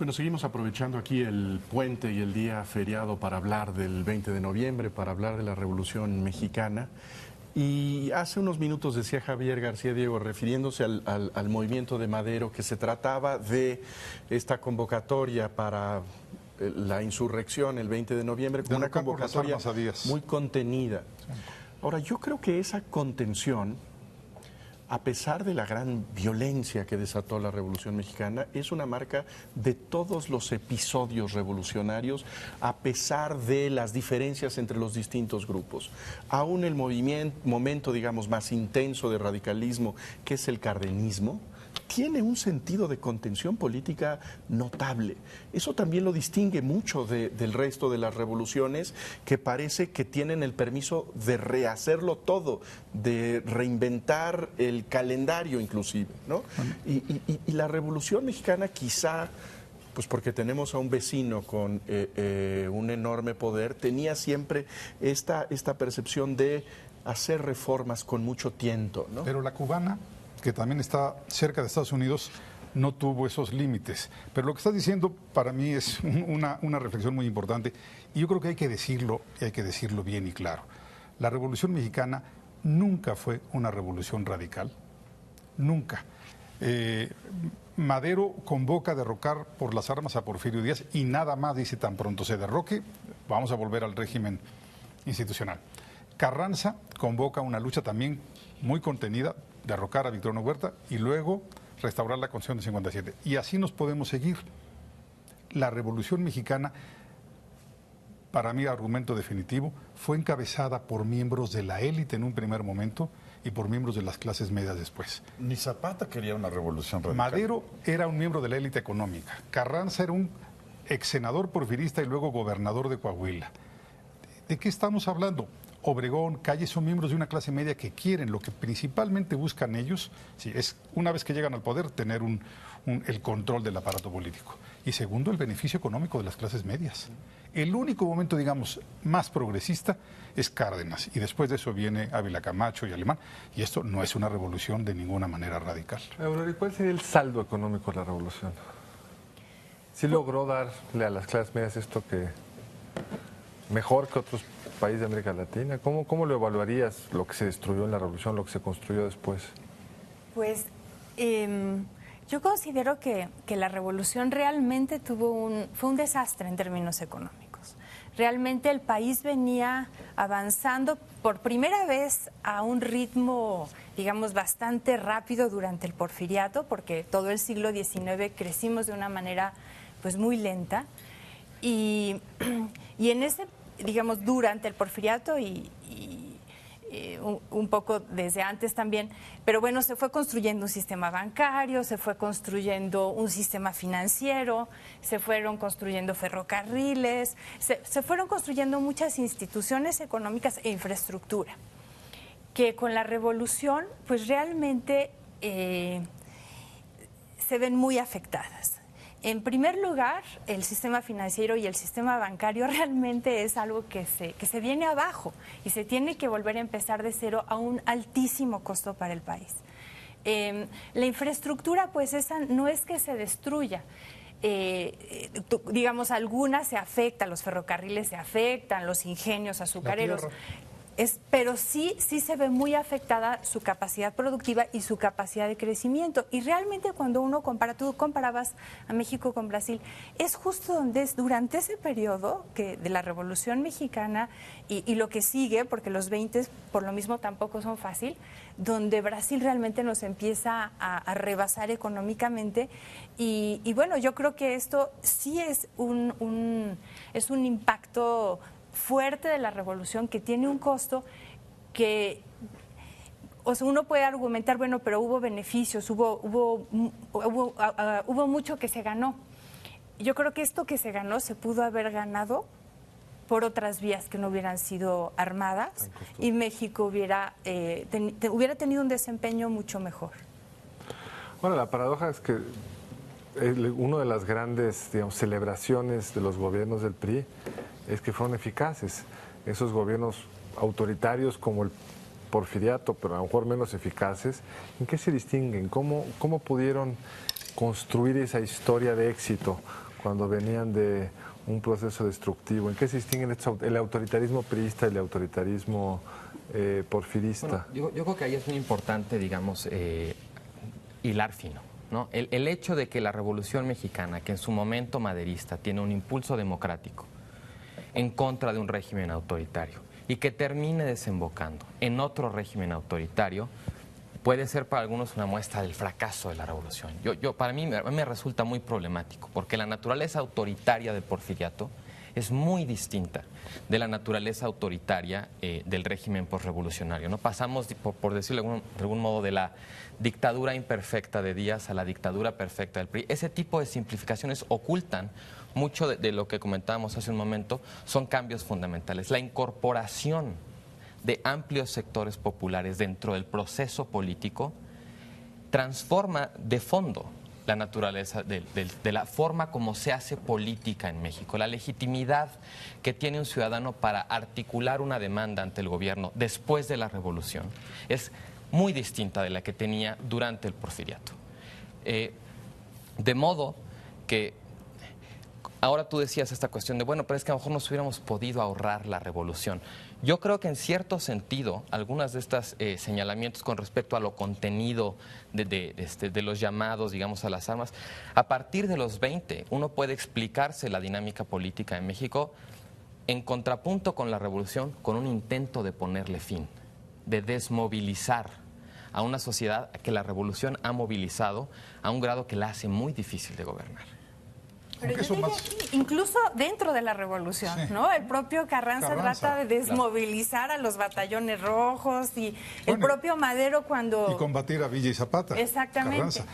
Bueno, seguimos aprovechando aquí el puente y el día feriado para hablar del 20 de noviembre, para hablar de la Revolución Mexicana. Y hace unos minutos decía Javier García Diego, refiriéndose al movimiento de Madero, que se trataba de esta convocatoria para la insurrección el 20 de noviembre, como una convocatoria muy contenida. Ahora, yo creo que esa contención, a pesar de la gran violencia que desató la Revolución Mexicana, es una marca de todos los episodios revolucionarios, a pesar de las diferencias entre los distintos grupos. Aún el momento, digamos, más intenso de radicalismo, que es el cardenismo, tiene un sentido de contención política notable. Eso también lo distingue mucho del resto de las revoluciones, que parece que tienen el permiso de rehacerlo todo, de reinventar el calendario inclusive, ¿no? Y la Revolución Mexicana quizá, pues porque tenemos a un vecino con un enorme poder, tenía siempre esta percepción de hacer reformas con mucho tiento, ¿no? Pero la cubana, que también está cerca de Estados Unidos, no tuvo esos límites. Pero lo que estás diciendo para mí es una reflexión muy importante y yo creo que hay que decirlo y hay que decirlo bien y claro. La Revolución Mexicana nunca fue una revolución radical, nunca. Madero convoca a derrocar por las armas a Porfirio Díaz y nada más dice: tan pronto se derroque, vamos a volver al régimen institucional. Carranza convoca una lucha también muy contenida, derrocar a Victoriano Huerta y luego restaurar la Constitución de 57. Y así nos podemos seguir. La Revolución Mexicana, para mí, argumento definitivo, fue encabezada por miembros de la élite en un primer momento y por miembros de las clases medias después. Ni Zapata quería una revolución radical. Madero era un miembro de la élite económica. Carranza era un ex senador porfirista y luego gobernador de Coahuila. ¿De qué estamos hablando? Obregón, Calle son miembros de una clase media que quieren, lo que principalmente buscan ellos, sí, es una vez que llegan al poder, tener el control del aparato político. Y segundo, el beneficio económico de las clases medias. El único momento, digamos, más progresista es Cárdenas, y después de eso viene Ávila Camacho y Alemán, y esto no es una revolución de ninguna manera radical. ¿Y cuál sería el saldo económico de la revolución? ¿Sí logró darle a las clases medias esto que mejor que otros países de América Latina? ¿Cómo lo evaluarías, lo que se destruyó en la revolución, lo que se construyó después? Pues yo considero que la revolución realmente fue un desastre en términos económicos. Realmente el país venía avanzando por primera vez a un ritmo, digamos, bastante rápido durante el Porfiriato, porque todo el siglo XIX crecimos de una manera pues muy lenta. Y en ese, digamos, durante el Porfiriato y un poco desde antes también, pero bueno, se fue construyendo un sistema bancario, se fue construyendo un sistema financiero, se fueron construyendo ferrocarriles, se fueron construyendo muchas instituciones económicas e infraestructura, que con la revolución pues realmente se ven muy afectadas. En primer lugar, el sistema financiero y el sistema bancario realmente es algo que se viene abajo y se tiene que volver a empezar de cero a un altísimo costo para el país. La infraestructura, pues esa no es que se destruya. Digamos, algunas se afectan, los ferrocarriles se afectan, los ingenios azucareros. Pero sí se ve muy afectada su capacidad productiva y su capacidad de crecimiento. Y realmente cuando uno compara, tú comparabas a México con Brasil, es justo donde es durante ese periodo de la Revolución Mexicana y lo que sigue, porque los 20 por lo mismo tampoco son fácil, donde Brasil realmente nos empieza a rebasar económicamente. Y bueno, yo creo que esto sí es un impacto fuerte de la revolución, que tiene un costo que, o sea, uno puede argumentar, bueno, pero hubo beneficios, hubo mucho que se ganó. Yo creo que esto que se ganó se pudo haber ganado por otras vías que no hubieran sido armadas y México hubiera tenido un desempeño mucho mejor. Bueno, la paradoja es que una de las grandes, digamos, celebraciones de los gobiernos del PRI es que fueron eficaces. Esos gobiernos autoritarios como el Porfiriato, pero a lo mejor menos eficaces, ¿en qué se distinguen? ¿Cómo pudieron construir esa historia de éxito cuando venían de un proceso destructivo. ¿En qué se distinguen el autoritarismo priista y el autoritarismo porfirista? Bueno, yo creo que ahí es muy importante, digamos, hilar fino, ¿no? El hecho de que la Revolución Mexicana, que en su momento maderista tiene un impulso democrático en contra de un régimen autoritario y que termine desembocando en otro régimen autoritario, puede ser para algunos una muestra del fracaso de la revolución. Para mí me resulta muy problemático, porque la naturaleza autoritaria del porfiriato es muy distinta de la naturaleza autoritaria del régimen posrevolucionario, ¿no? Pasamos, por decirlo de algún modo, de la dictadura imperfecta de Díaz a la dictadura perfecta del PRI. Ese tipo de simplificaciones ocultan mucho de lo que comentábamos hace un momento, son cambios fundamentales. La incorporación de amplios sectores populares dentro del proceso político transforma de fondo la naturaleza de la forma como se hace política en México. La legitimidad que tiene un ciudadano para articular una demanda ante el gobierno después de la revolución es muy distinta de la que tenía durante el porfiriato. De modo que ahora tú decías esta cuestión de, bueno, pero es que a lo mejor nos hubiéramos podido ahorrar la revolución. Yo creo que en cierto sentido, algunas de estas señalamientos con respecto a lo contenido de los llamados, digamos, a las armas, a partir de los 20 uno puede explicarse la dinámica política en México en contrapunto con la revolución, con un intento de ponerle fin, de desmovilizar a una sociedad que la revolución ha movilizado a un grado que la hace muy difícil de gobernar. Pero yo diría que incluso dentro de la revolución, sí, ¿no? El propio Carranza trata de desmovilizar a los batallones rojos y el propio Madero cuando... Y combatir a Villa y Zapata. Exactamente. Carranza.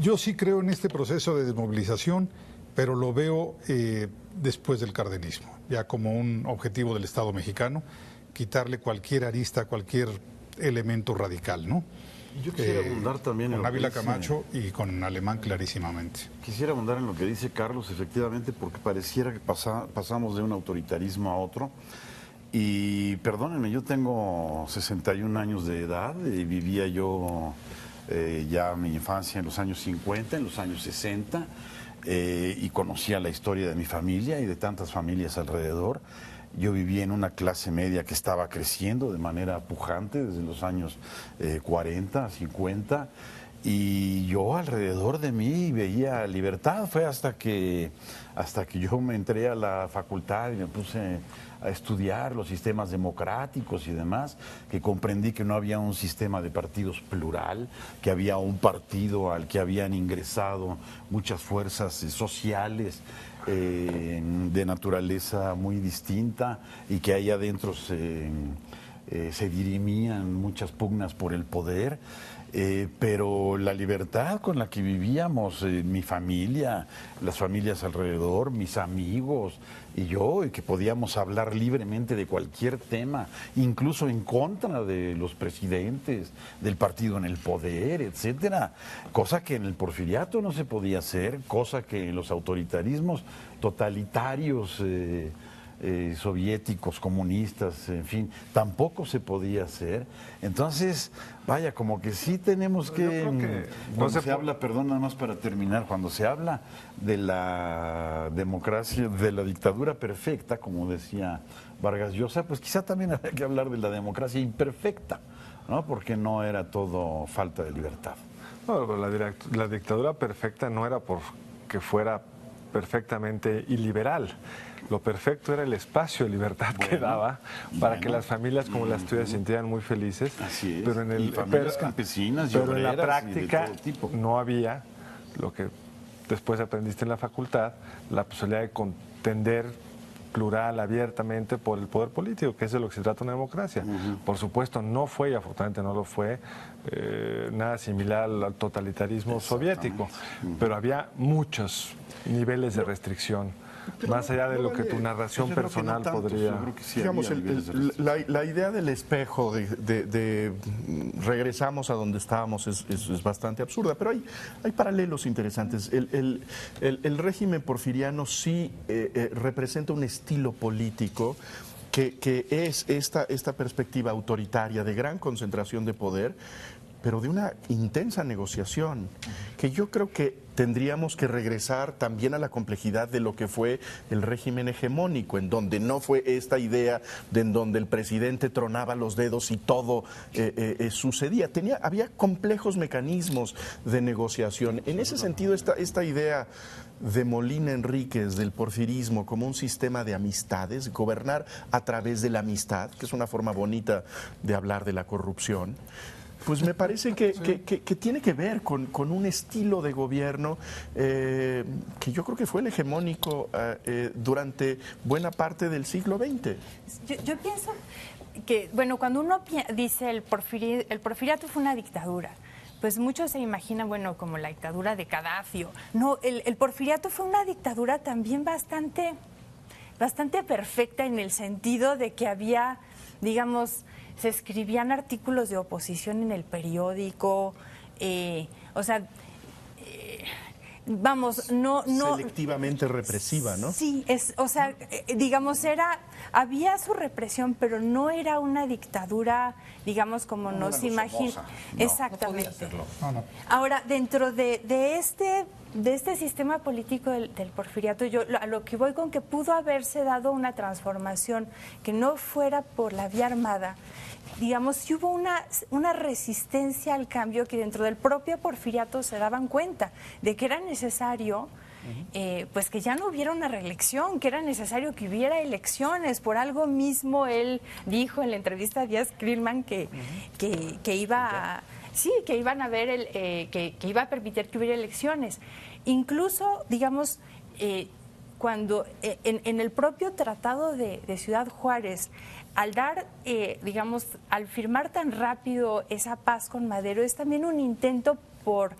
Yo sí creo en este proceso de desmovilización, pero lo veo después del cardenismo, ya como un objetivo del Estado mexicano, quitarle cualquier arista, cualquier elemento radical, ¿no? Yo quisiera abundar también con en lo Ávila que dice, Camacho y con Alemán clarísimamente. Quisiera abundar en lo que dice Carlos, efectivamente, porque pareciera que pasamos de un autoritarismo a otro. Y perdónenme, yo tengo 61 años de edad y vivía yo ya mi infancia en los años 50, en los años 60, y conocía la historia de mi familia y de tantas familias alrededor. Yo vivía en una clase media que estaba creciendo de manera pujante desde los años 40, 50, y yo alrededor de mí veía libertad. Fue hasta que yo me entré a la facultad y me puse a estudiar los sistemas democráticos y demás, que comprendí que no había un sistema de partidos plural, que había un partido al que habían ingresado muchas fuerzas sociales de naturaleza muy distinta y que ahí adentro se dirimían muchas pugnas por el poder. Pero la libertad con la que vivíamos, mi familia, las familias alrededor, mis amigos y yo, y que podíamos hablar libremente de cualquier tema, incluso en contra de los presidentes, del partido en el poder, etcétera, cosa que en el porfiriato no se podía hacer, cosa que en los autoritarismos totalitarios soviéticos, comunistas, en fin, tampoco se podía hacer. Entonces, vaya, como que sí tenemos que cuando se habla, perdón, nada más para terminar, cuando se habla de la democracia, de la dictadura perfecta, como decía Vargas Llosa, pues quizá también habría que hablar de la democracia imperfecta, ¿no? Porque no era todo falta de libertad. No, la dictadura perfecta no era porque fuera perfectamente iliberal. Lo perfecto era el espacio de libertad que daba para que las familias como las tuyas se sintieran muy felices. Así es. Pero y familias campesinas y pero en la obreras práctica y de todo tipo. no había lo que después aprendiste en la facultad, la posibilidad de contender plural, abiertamente por el poder político, que es de lo que se trata una democracia. Por supuesto, no fue, y afortunadamente no lo fue, nada similar al totalitarismo soviético, pero había muchos niveles de restricción. Más allá de lo que tu narración personal podría... Digamos, la idea del espejo, de regresamos a donde estábamos, es bastante absurda, pero hay paralelos interesantes. El régimen porfiriano sí representa un estilo político que es esta perspectiva autoritaria de gran concentración de poder, pero de una intensa negociación, que yo creo que tendríamos que regresar también a la complejidad de lo que fue el régimen hegemónico, en donde no fue esta idea de en donde el presidente tronaba los dedos y todo sucedía. Había complejos mecanismos de negociación. En ese sentido, esta idea de Molina Enríquez, del porfirismo, como un sistema de amistades, gobernar a través de la amistad, que es una forma bonita de hablar de la corrupción, pues me parece que tiene que ver con un estilo de gobierno que yo creo que fue el hegemónico durante buena parte del siglo XX. Yo pienso que, bueno, cuando uno dice el porfiriato fue una dictadura, pues muchos se imaginan, bueno, como la dictadura de Gaddafi. No, el porfiriato fue una dictadura también bastante perfecta, en el sentido de que había, digamos, se escribían artículos de oposición en el periódico, vamos, no selectivamente represiva, ¿no? Sí, digamos, había su represión, pero no era una dictadura, digamos, como nos imaginamos. Exactamente. No. Ahora, dentro de este sistema político del porfiriato, yo a lo que voy con que pudo haberse dado una transformación que no fuera por la vía armada. Digamos, si hubo una resistencia al cambio, que dentro del propio porfiriato se daban cuenta de que era necesario, pues que ya no hubiera una reelección, que era necesario que hubiera elecciones. Por algo mismo él dijo en la entrevista a Díaz Krillman que iba a... Sí, que iban a ver, que iba a permitir que hubiera elecciones. Incluso, digamos, cuando en el propio Tratado de Ciudad Juárez, al dar, digamos, al firmar tan rápido esa paz con Madero, es también un intento por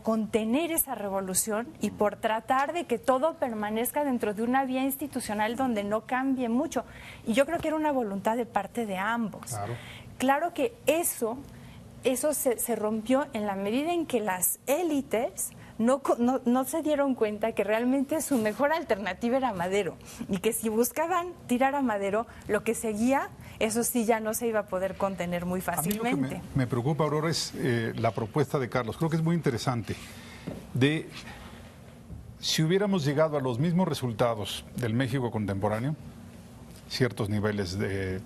contener esa revolución y por tratar de que todo permanezca dentro de una vía institucional donde no cambie mucho. Y yo creo que era una voluntad de parte de ambos. Claro que eso se rompió en la medida en que las élites no se dieron cuenta que realmente su mejor alternativa era Madero, y que si buscaban tirar a Madero, lo que seguía, eso sí ya no se iba a poder contener muy fácilmente. A mí lo que me preocupa, Aurora, es la propuesta de Carlos. Creo que es muy interesante. Si hubiéramos llegado a los mismos resultados del México contemporáneo, ciertos niveles de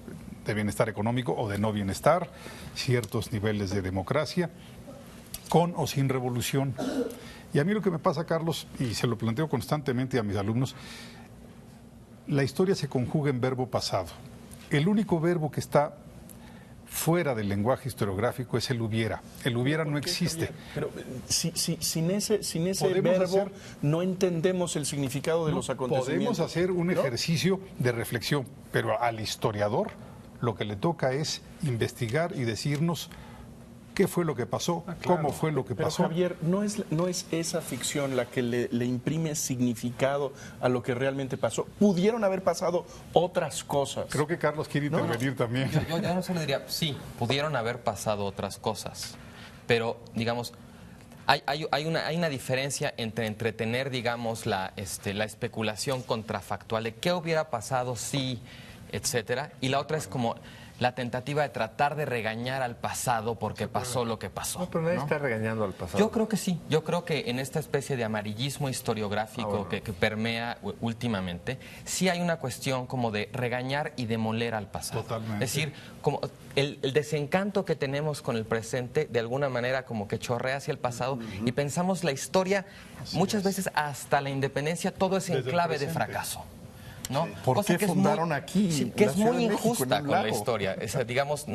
bienestar económico o de no bienestar, ciertos niveles de democracia, con o sin revolución. Y a mí lo que me pasa, Carlos, y se lo planteo constantemente a mis alumnos, la historia se conjuga en verbo pasado. El único verbo que está fuera del lenguaje historiográfico es el hubiera. El hubiera no existe. Pero sin ese verbo no entendemos el significado de los acontecimientos. Podemos hacer un ejercicio de reflexión, pero al historiador lo que le toca es investigar y decirnos qué fue lo que pasó, cómo fue lo que pasó. Pero Javier, ¿no es esa ficción la que le imprime significado a lo que realmente pasó? Pudieron haber pasado otras cosas. Creo que Carlos quiere intervenir también. Yo no solo diría, sí, pudieron haber pasado otras cosas, pero, digamos, hay una diferencia entre entretener, digamos, la especulación contrafactual de qué hubiera pasado si, etcétera, y la otra es como la tentativa de tratar de regañar al pasado porque pasó lo que pasó. No, pero nadie está regañando al pasado. Yo creo que sí. Yo creo que en esta especie de amarillismo historiográfico que permea últimamente, sí hay una cuestión como de regañar y demoler al pasado. Totalmente. Es decir, como el desencanto que tenemos con el presente, de alguna manera como que chorrea hacia el pasado y pensamos la historia, muchas veces hasta la independencia, todo es en clave de fracaso. ¿No? Sí. ¿Por qué fundaron aquí? Sí, que la es Ciudad muy de México, injusta en un con la lago? historia. Digamos,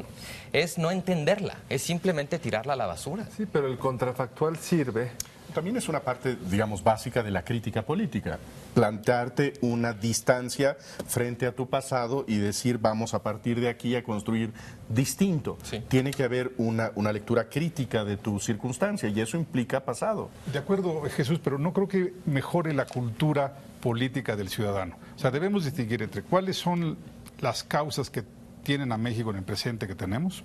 es no entenderla, es simplemente tirarla a la basura. Sí, pero el contrafactual sirve. También es una parte, digamos, básica de la crítica política. Plantearte una distancia frente a tu pasado y decir, vamos a partir de aquí a construir distinto. Sí. Tiene que haber una lectura crítica de tu circunstancia y eso implica pasado. De acuerdo, Jesús, pero no creo que mejore la cultura política del ciudadano. O sea, debemos distinguir entre cuáles son las causas que tienen a México en el presente que tenemos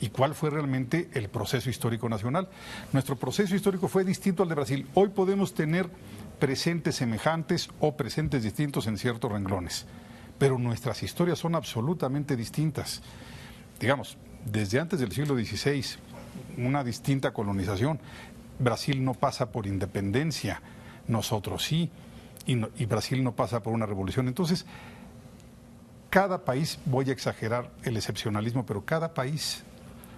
y cuál fue realmente el proceso histórico nacional. Nuestro proceso histórico fue distinto al de Brasil. Hoy podemos tener presentes semejantes o presentes distintos en ciertos renglones, pero nuestras historias son absolutamente distintas. Digamos, desde antes del siglo XVI, una distinta colonización. Brasil no pasa por independencia, nosotros sí, y Brasil no pasa por una revolución. Entonces, cada país, voy a exagerar el excepcionalismo, pero cada país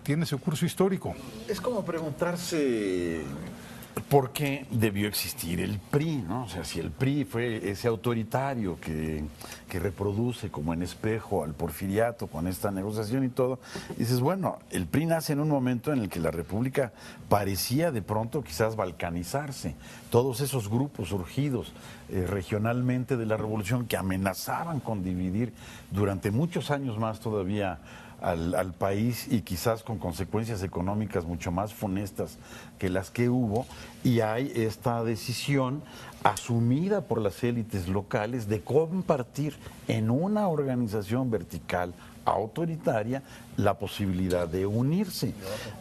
tiene su curso histórico. Es como preguntarse por qué debió existir el PRI, ¿no? O sea, si el PRI fue ese autoritario que reproduce como en espejo al porfiriato con esta negociación y todo, dices, bueno, el PRI nace en un momento en el que la República parecía de pronto quizás balcanizarse. Todos esos grupos surgidos regionalmente de la revolución que amenazaban con dividir durante muchos años más todavía al país, y quizás con consecuencias económicas mucho más funestas que las que hubo, y hay esta decisión asumida por las élites locales de compartir en una organización vertical autoritaria la posibilidad de unirse,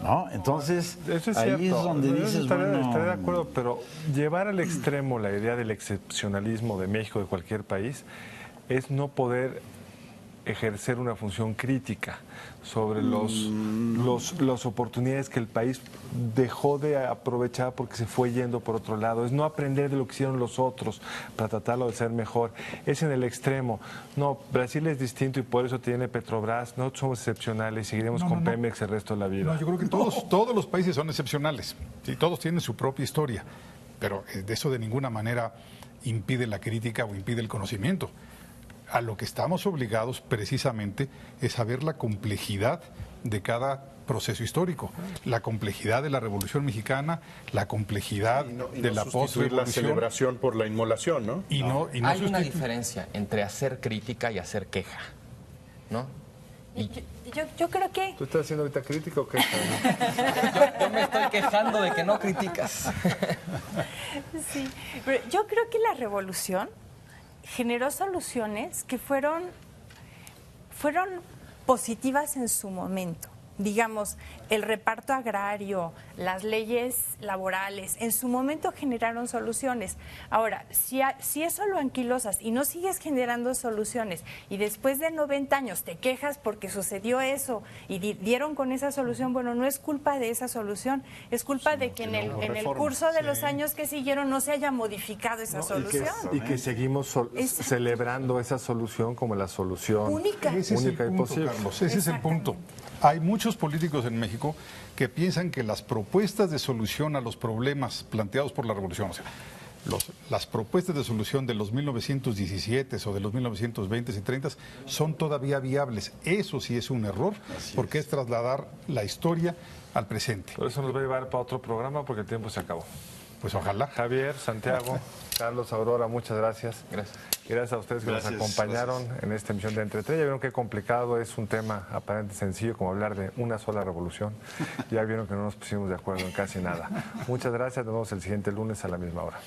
¿no? Entonces, eso es ahí cierto. es donde dices, estaré bueno, de acuerdo, pero llevar al extremo la idea del excepcionalismo de México, de cualquier país, es no poder ejercer una función crítica sobre las oportunidades que el país dejó de aprovechar porque se fue yendo por otro lado. Es no aprender de lo que hicieron los otros para tratarlo de ser mejor. Es en el extremo. No, Brasil es distinto y por eso tiene Petrobras. Nosotros somos excepcionales y seguiremos con Pemex el resto de la vida. No, yo creo que todos los países son excepcionales. Sí, todos tienen su propia historia, pero de eso de ninguna manera impide la crítica o impide el conocimiento. A lo que estamos obligados precisamente es saber la complejidad de cada proceso histórico, la complejidad de la Revolución Mexicana, la complejidad de la post-revolución, la celebración por la inmolación, ¿no? Hay una diferencia entre hacer crítica y hacer queja, ¿no? Yo creo que... ¿Tú estás haciendo ahorita crítica o queja? Yo me estoy quejando de que no criticas. Sí, pero yo creo que la revolución generó soluciones que fueron positivas en su momento. Digamos, el reparto agrario, las leyes laborales, en su momento generaron soluciones. Ahora, si eso lo anquilosas y no sigues generando soluciones y después de 90 años te quejas porque sucedió eso y dieron con esa solución, bueno, no es culpa de esa solución, es culpa de que en el curso de los años que siguieron no se haya modificado esa solución. Y que seguimos celebrando esa solución como la solución única y posible. Carlos, ese es el punto. Hay muchos políticos en México que piensan que las propuestas de solución a los problemas planteados por la revolución, o sea, las propuestas de solución de los 1917 o de los 1920 y 30 son todavía viables. Eso sí es un error, porque es trasladar la historia al presente. Por eso nos va a llevar para otro programa porque el tiempo se acabó. Pues ojalá. Javier, Santiago, Carlos, Aurora, muchas gracias. Gracias a ustedes que nos acompañaron en esta emisión de Entre Tres. Ya vieron qué complicado es un tema aparentemente sencillo como hablar de una sola revolución. Ya vieron que no nos pusimos de acuerdo en casi nada. Muchas gracias. Nos vemos el siguiente lunes a la misma hora.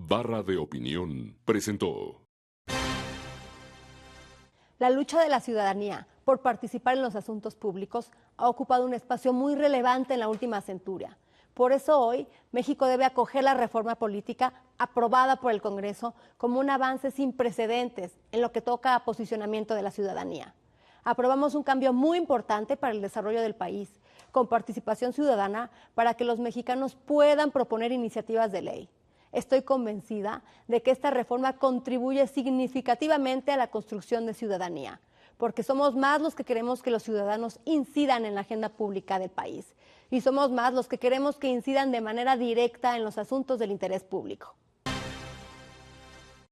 Barra de Opinión presentó. La lucha de la ciudadanía por participar en los asuntos públicos ha ocupado un espacio muy relevante en la última centuria. Por eso hoy México debe acoger la reforma política aprobada por el Congreso como un avance sin precedentes en lo que toca a posicionamiento de la ciudadanía. Aprobamos un cambio muy importante para el desarrollo del país, con participación ciudadana para que los mexicanos puedan proponer iniciativas de ley. Estoy convencida de que esta reforma contribuye significativamente a la construcción de ciudadanía, porque somos más los que queremos que los ciudadanos incidan en la agenda pública del país y somos más los que queremos que incidan de manera directa en los asuntos del interés público.